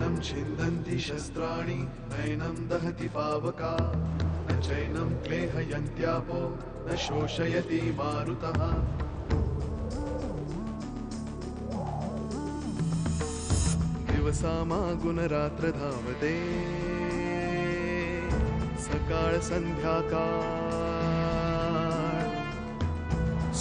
नैनं छिन्दन्ति शस्त्राणि नैनं दहति पावका न चैनं क्लेहयन्त्यापो न शोषयति मारुतः दिवसामागुणरात्र धावते सकाळ संध्याकाळ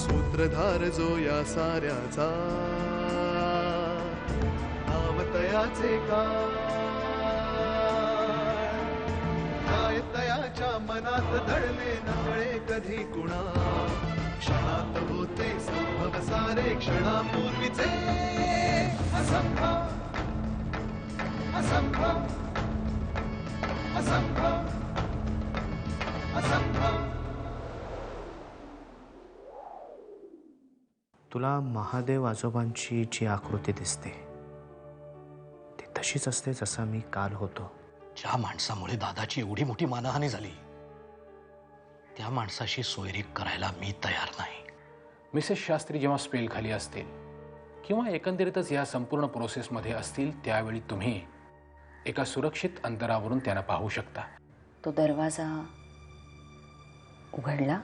सूत्रधार जो या साऱ्याचा नावतयाचे काय तयाच्या मनात दडले नकळे कधी कुणा क्षणात होते संभव सारे क्षणापूर्वीचे असंभव असंभव असंभव असंभव. तुला महादेव आजोबांची जी आकृती दिसते ती तशीच असते जसा मी काल होतो. ज्या माणसामुळे दादाची एवढी मोठी मानहानी झाली त्या माणसाशी सोयरीक करायला मी तयार नाही. मिसेस शास्त्री जेव्हा स्पेल खाली असतील किंवा एकंदरीतच या संपूर्ण प्रोसेसमध्ये असतील त्यावेळी तुम्ही एका सुरक्षित अंतरावरून त्यांना पाहू शकता. तो दरवाजा उघडला.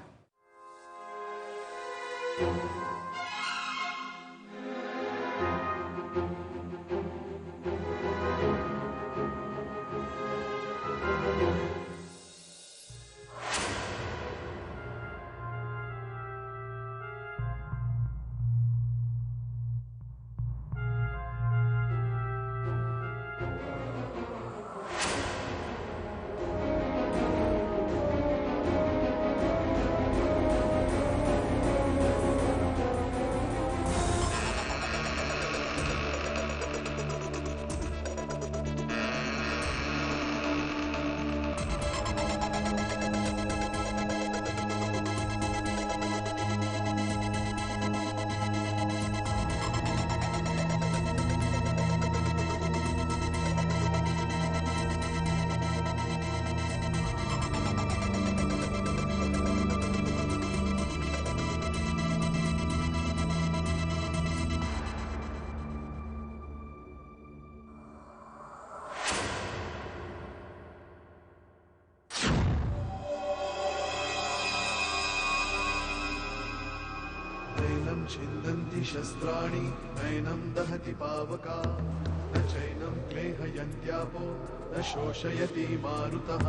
नैनं छिन्दन्ति शस्त्राणि नैनं दहति पावका न चैनं क्लेहयन्त्यापो न शोषयति मारुतः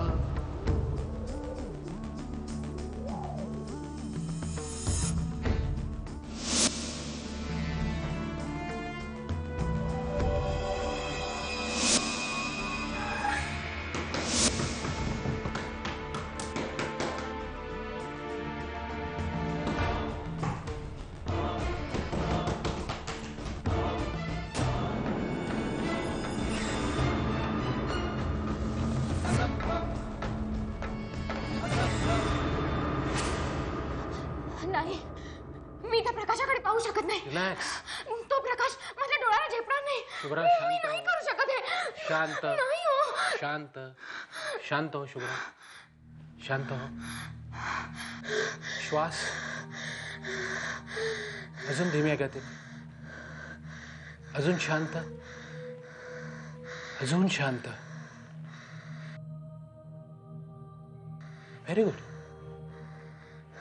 नाही, मी त्या प्रकाशाकडे पाहू शकत नाही. रिलॅक्स. तो प्रकाश माझ्या डोळ्याला झेपणार नाही. शुभ्रा, मी शांत नाही हो. करू शकत हे. शांत. नाही हो. शांत शांत हो शुभ्रा. शांत हो. श्वास अजून धीम्या गतीने. अजून शांत. अजून शांत. Very good.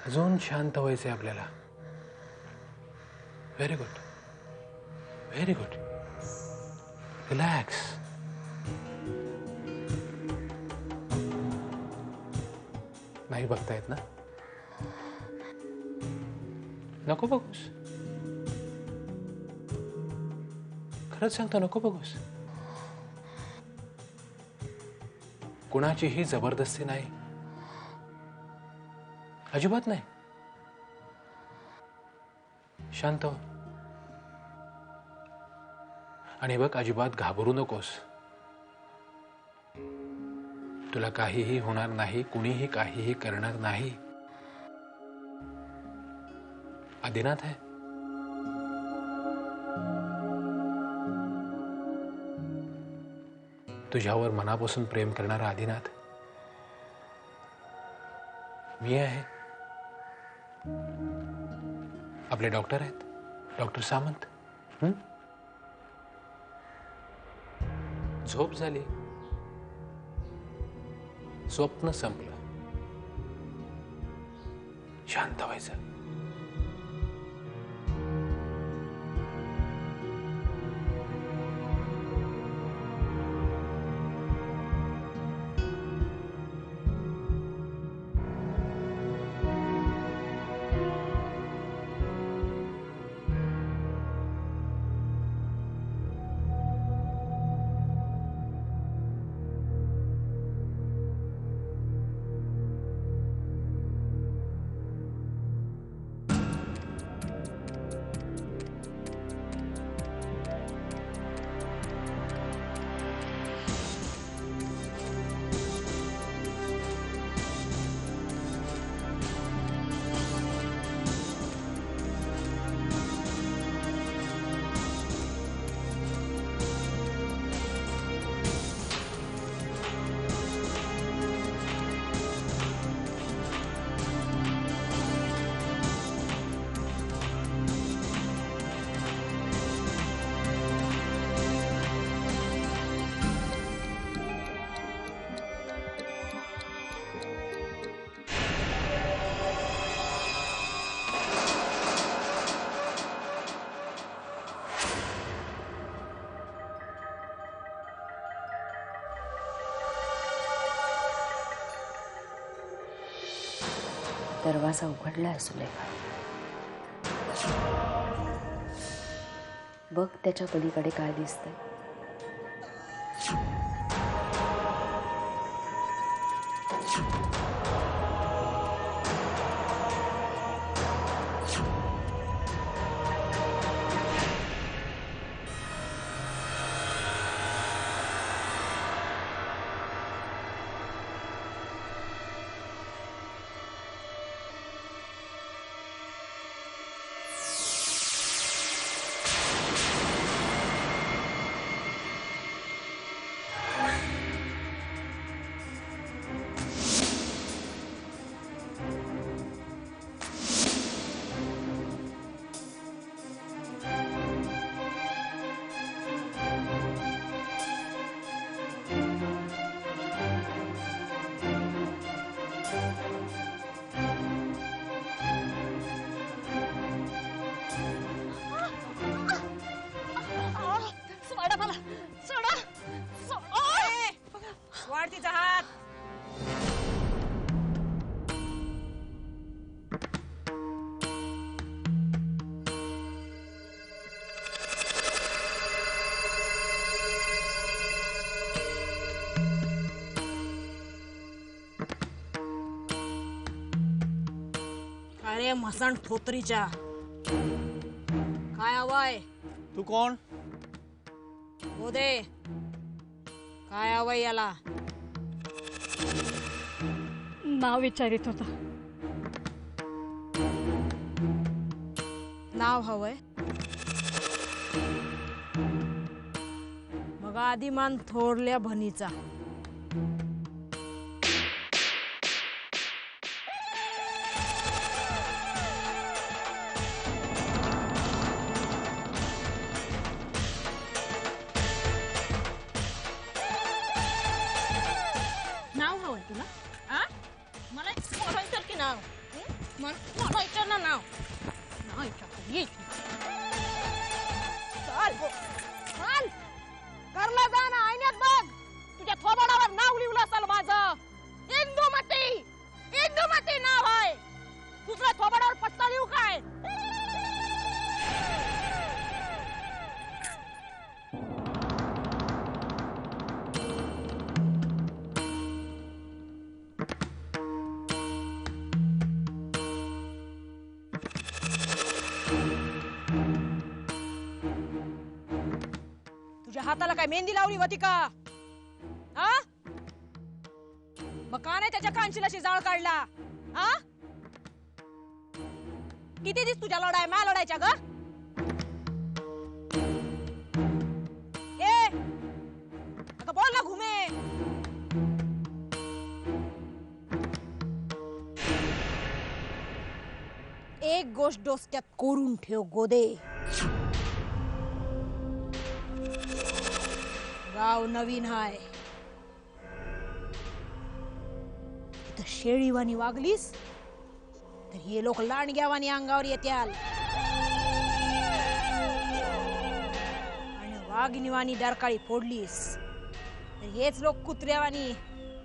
अजून शांत व्हायचंय आपल्याला. Very good. Very good. Relax. नाही बघतायत ना? नको बघूस. खरंच सांगतो नको बघूस. कुणाचीही जबरदस्ती नाही. अजिबात नाही. शांत हो. आणि बघ अजिबात घाबरू नकोस. तुला काहीही होणार नाही. कुणीही काहीही करणार नाही. आदिनाथ आहे. तुझ्यावर मनापासून प्रेम करणारा आदिनाथ. मी आहे. आपले डॉक्टर आहेत, डॉक्टर सामंत. झोप झाली, स्वप्न संपलं. शांत व्हायचं. दरवाजा उघडलाय सुलेखा. बघ त्याच्या पलीकडे काय दिसतंय. अरे मसण थोतरीच्या काय हवंय? तू कोण? हो दे, काय हवंय याला? नाव विचारित होता. नाव हवंय? मग आदिमान थोरल्या भनीचा. नाव हवंय तुला? आ? मला बोलायचं की नाव? मला बोलायचं ना नाव. चल करला जा ना, आईन्यात बघ. तुझ्या थोबाडावर नाव लिहिलं असेल माझं. इंदुमती नाव आहे. दुसऱ्या थोबाडावर पत्ता लिहू काय? तुझ्या हाताला काय मेहंदी लावली होती का? हा? मग का नाही त्याच्या कांशीलाशी जाळ काढला? हा? किती दिस तुझ्या लढाई मा लढायच्या ग? ए अगं बोल ना घुमे. एक गोष्ट डोसक्यात कोरून ठेव गोदे. गाव नवीन हाय. इथं शेळीवाणी वागलीस तर हे लोक लांडग्यावानी अंगावर येत्याल आणि वाघिणीवाणी डरकाळी फोडलीस तर हेच लोक कुत्र्यावानी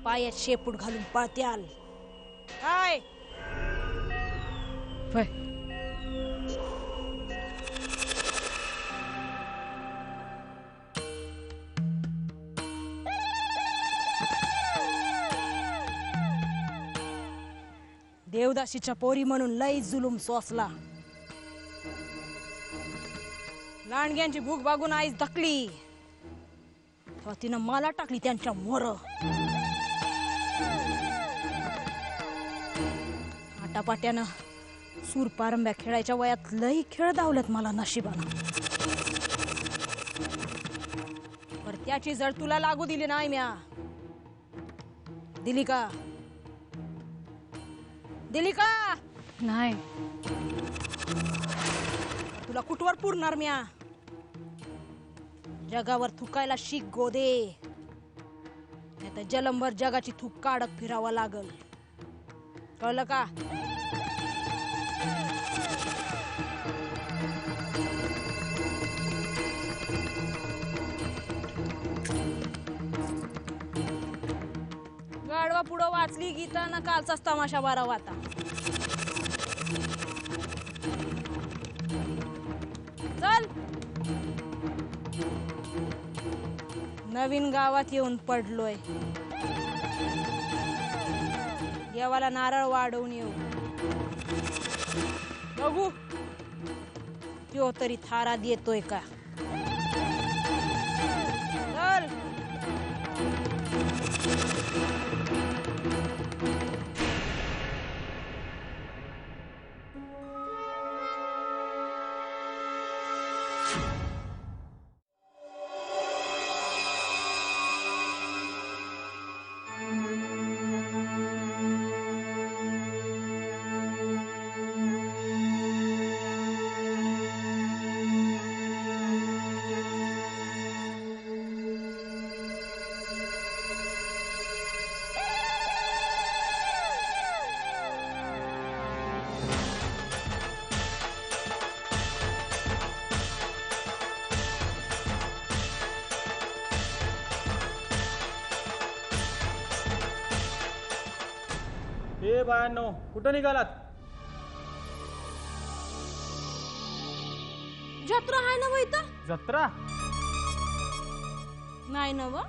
पायात शेपूट घालून पळत्याल. काय देवदासीच्या पोरी म्हणून लई जुलूम सोसला. लांडग्यांची भूक बघून आईच धकली तेव्हा तिनं मला टाकली त्यांच्या मोर. आटापाट्यानं सूर पारंब्या खेळायच्या वयात लई खेळ धावलेत मला नशिबानं. पर त्याची जड तुला लागू दिली नाही म्या. दिली का? दिली का नाही. तुला कुठवर पुरणार म्या. जगावर थुकायला शिक गोदे, नाही तर जलंभर जगाची थूक काढत फिरावं लागल. कळलं का? गाडवा पुढं वाचली गीता ना कालचाच तमाशा बारावा आता. चल नवीन गावात येऊन पडलोय. देवाला नारळ वाढवून येऊ. बघू तो तरी थारा देतोय का. चल ए बायांनो, कुठं निघालात? जत्रा आहे ना इथं? जत्रा नाही ना व.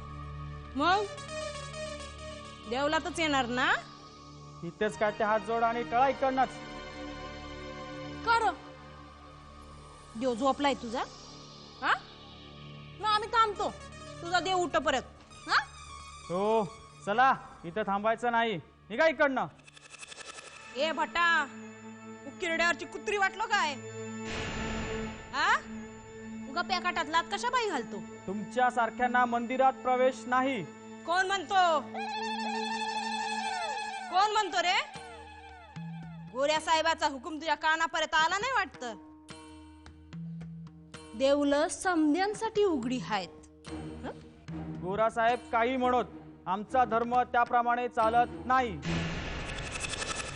मग देवलातच येणार ना? इथेच काय ते हात जोड आणि टळा इकडनंच. कर देव झोपलाय तुझा? हा मग आम्ही थांबतो. तुझा देव उठ परत. हा हो चला, इथं थांबायचं नाही. निघा इकडनं. ए भटा, किरड्यावरची कुत्री वाटलो काय? हा उगा पॅकाटात लात कशा बाई घालतो? तुमच्या सारख्यांना मंदिरात प्रवेश नाही. कोण म्हणतो? कोण म्हणतो रे? गोऱ्या साहेबाचा हुकूम तुझ्या कानापर्यंत आला नाही वाटत? देऊळ समध्यांसाठी उघडी आहेत. गोरा साहेब काही म्हणत, आमचा धर्म त्याप्रमाणे चालत नाही.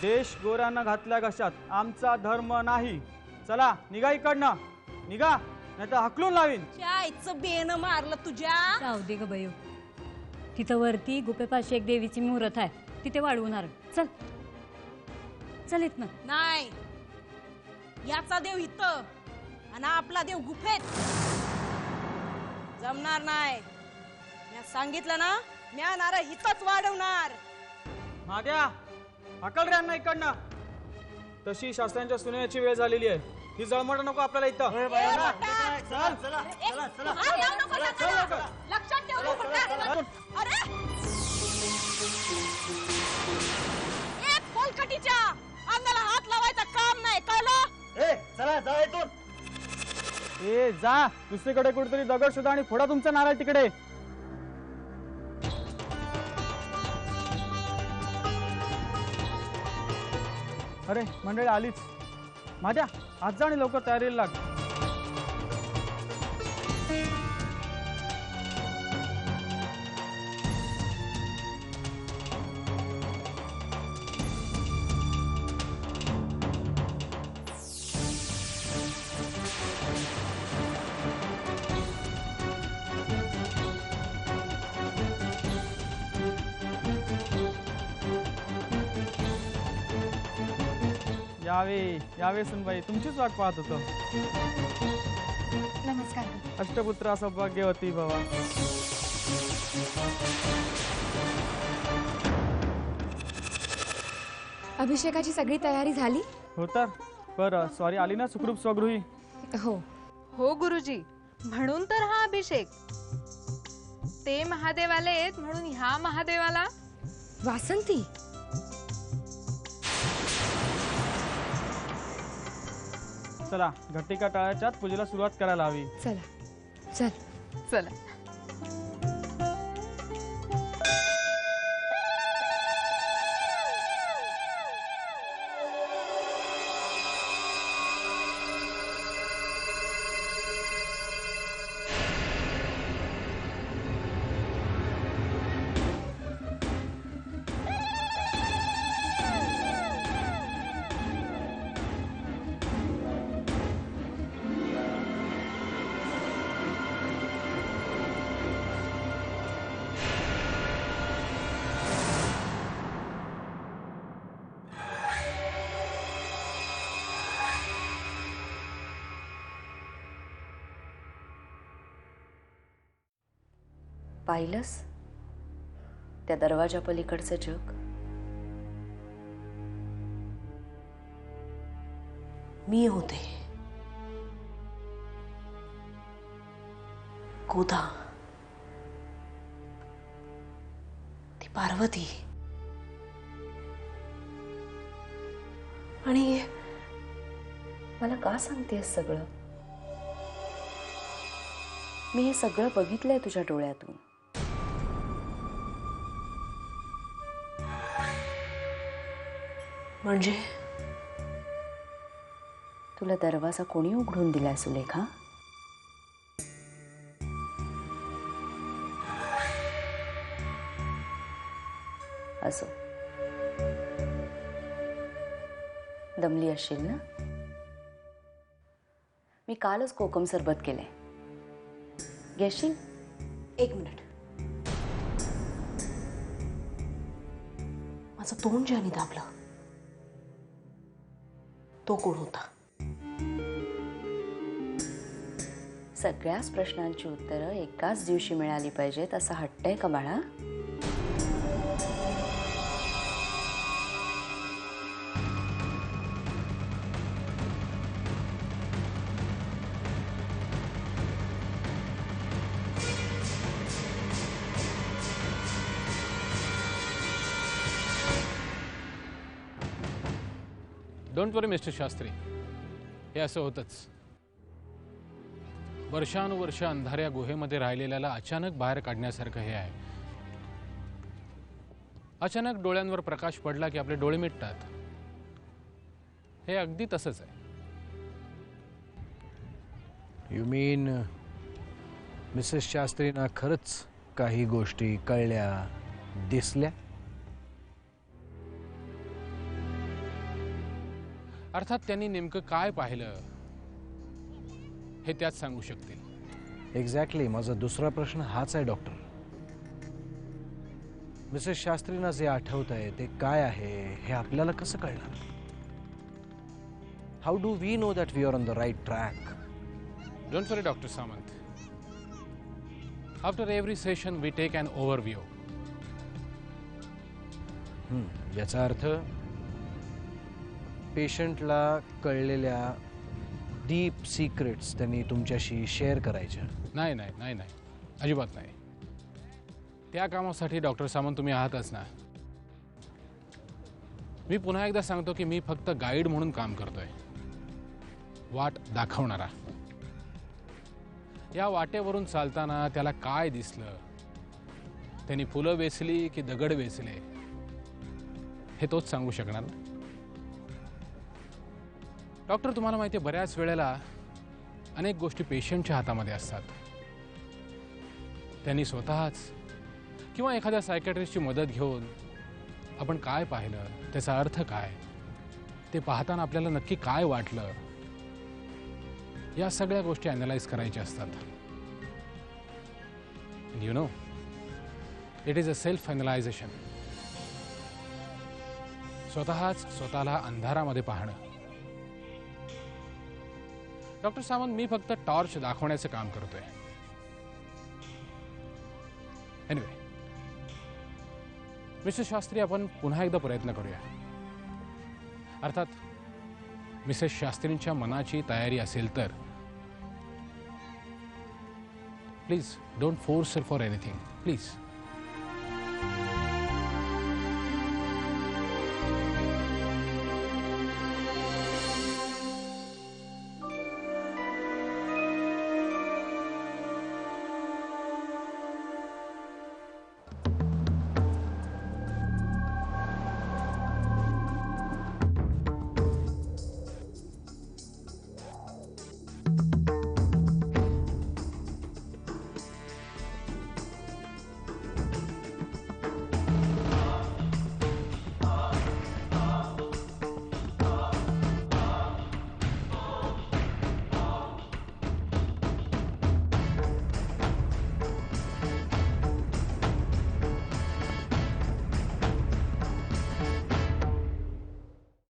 देश गोऱ्यांना घातल्या घशात, आमचा धर्म नाही. चला निघा इकडनं. निघा, नाही तर हकलून लावीन. चायचं बेन मारलं तुझ्या. जाऊ दे ग बयो. तिथं वरती गुपेपाशी एक देवीची मुहूर्त आहे, तिथे वाढवणार. चल चल येत ना. नाही, याचा देव इथं आणि आपला देव गुफेत. जमणार नाही. मी सांगितलं ना, म्या नारळ इथंच वाढवणार. माद्या, हकल रे इकडनं. तशी शास्त्रांच्या सुनेची वेळ झालेली आहे. ही जळमट नको आपल्याला इथं. लक्षात ठेव. अरे एक कोलकटीच्या अंगाला हात लावायचं काम नाही, कळलं? ए जा, दुसरीकडे कुठेतरी दगड शोधा आणि फोडा तुमचा नारळ तिकडे. अरे मंडळी आलीच. माझ्या आज जा आणि लवकर तयारीला लाग. यावे यावे सुनबाई, तुमचीच वाट पाहत होतो. नमस्कार. अष्टपुत्रा सौभाग्यवती भवा. अभिषेकाची सगळी तयारी झाली? हो तर. बरं, सॉरी आली ना सुखरूप स्वगृही? हो हो गुरुजी, म्हणून तर हा अभिषेक. ते महादेवाला आहेत म्हणून ह्या महादेवाला. वासंती, चला घटिका टाळाच्यात पूजेला सुरुवात करायला हवी. चला चल. चला. पाहिलंस त्या दरवाजा पलीकडचं जग? मी होते गोदा, ती पार्वती, आणि मला का सांगतेस सगळं? मी हे सगळं बघितलंय तुझ्या डोळ्यातून. म्हणजे तुला दरवाजा कोणी उघडून दिलाय सुलेखा? असो, दमली असशील ना? मी कालच कोकम सरबत केलंय, घेशील? 1 मिनिट. माझं तोंड ज्याने दाबलं तो कोण होता? सगळ्याच प्रश्नांची उत्तरं एकाच दिवशी मिळाली पाहिजेत असा हट्ट आहे का बाळा? डोंट वरी मिस्टर शास्त्री, हे असं होतंच. वर्षानुवर्ष अंधाऱ्या गुहेमध्ये राहिलेल्याला अचानक बाहेर काढण्यासारखं हे आहे. अचानक डोळ्यांवर प्रकाश पडला की आपले डोळे मिटतात. हे अगदी तसंच आहे. यू मीन मिसेस शास्त्रींना खरंच काही गोष्टी कळल्या, दिसल्या? अर्थात त्यांनी नेमकं काय पाहिलं हे त्याच सांगू शकतील. एक्झॅक्टली. माझा दुसरा प्रश्न हाच आहे डॉक्टर. मिसेस शास्त्रींना जे आठवत आहे ते काय आहे हे आपल्याला कसं कळणार? How do we know that we are on the right track? Don't worry doctor Samant. After every session we take an overview. याचा अर्थ पेशंटला कळलेल्या डीप सिक्रेट्स त्यांनी तुमच्याशी शेअर करायच्या? नाही नाही नाही नाही, अजिबात नाही. त्या कामासाठी डॉक्टर सामंत तुम्ही आहातच ना. मी पुन्हा एकदा सांगतो की मी फक्त गाईड म्हणून काम करतोय, वाट दाखवणारा. या वाटेवरून चालताना त्याला काय दिसलं, त्यांनी फुलं वेचली की दगड वेचले हे तोच सांगू शकणार ना. डॉक्टर, तुम्हाला माहिती आहे बऱ्याच वेळेला अनेक गोष्टी पेशंटच्या हातामध्ये असतात. त्यांनी स्वतःच किंवा एखाद्या सायकॅट्रिस्टची मदत घेऊन आपण काय पाहिलं, त्याचा अर्थ काय, ते पाहताना आपल्याला नक्की काय वाटलं, या सगळ्या गोष्टी अॅनलाइज करायच्या असतात. You know, it is a self analysation. स्वतःच स्वतःला अंधारामध्ये पाहणं. डॉक्टर सावंत, मी फक्त टॉर्च दाखवण्याचं काम करतोय. एनिवे, मिसेस शास्त्री, आपण पुन्हा एकदा प्रयत्न करूया. अर्थात मिसेस शास्त्रींच्या मनाची तयारी असेल तर. Please don't force her for anything, please.